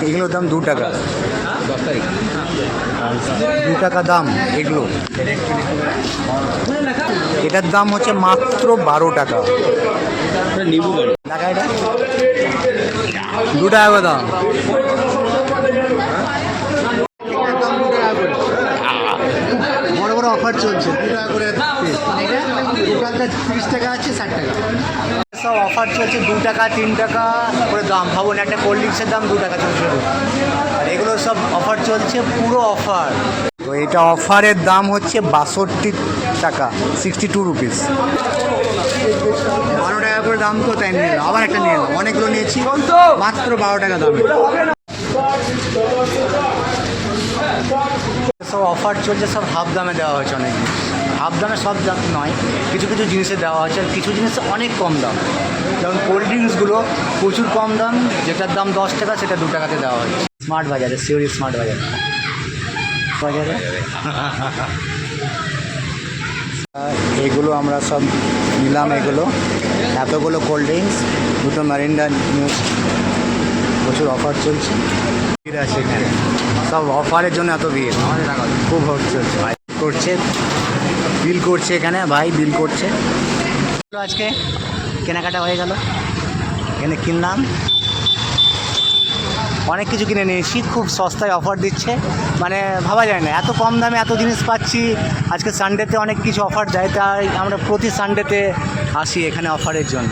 এগুলোর দাম 2 টাকা, 10 তারিখ 2 টাকা দাম এগুলো। এটার দাম হচ্ছে মাত্র 12 টাকা। নিবু গাড়ি টাকা এটা 2 টাকা করে দাম। বড় বড় অফার চলছে, 2 টাকা করে টোটালটা 30 টাকা আছে, 60 টাকা সব অফার চলছে। 2 টাকা 3 টাকা করে দাম। ভাবুন একটা কোল্ড ড্রিঙ্কসের দাম 2 টাকা চলছে, আর এগুলো সব অফার চলছে, পুরো অফার। তো এটা অফারের দাম হচ্ছে 62 টাকা, 62 রুপিস। 12 টাকা করে দাম, তো তাই নিয়ে আবার একটা নিয়ে এলাম। অনেকগুলো নিয়েছি, মাত্র 12 টাকা দাম। সব অফার চলছে, সব হাফ দামে দেওয়া হয়েছে। অনেক হাফ দামে সব দাম নয়, কিছু কিছু জিনিসে দেওয়া হচ্ছে, আর কিছু জিনিসে অনেক কম দাম। যেমন কোল্ড ড্রিঙ্কসগুলো প্রচুর কম দাম, যেটার দাম 10 টাকা সেটা 2 টাকাতে দেওয়া হচ্ছে। স্মার্ট বাজারে, সিওরি স্মার্ট বাজারে বাজারে এগুলো আমরা সব নিলাম। এগুলো এতগুলো কোল্ড ড্রিঙ্কস, 2টো ম্যারিন্ডা নিউজ, প্রচুর অফার চলছে। ভিড় আছে এখানে, সব অফারের জন্য এত ভিড়। আমাদের খুব হচ্ছে, ভাই করছে, বিল করছে এখানে, ভাই বিল করছে। আজকে কেনাকাটা হয়ে গেল, এখানে কিনলাম, অনেক কিছু কিনে নিয়েছি। খুব সস্তায় অফার দিচ্ছে, মানে ভাবা যায় না এত কম দামে এত জিনিস পাচ্ছি। আজকে সানডেতে অনেক কিছু অফার দেয়, তাই আমরা প্রতি সানডেতে আসি এখানে অফারের জন্য।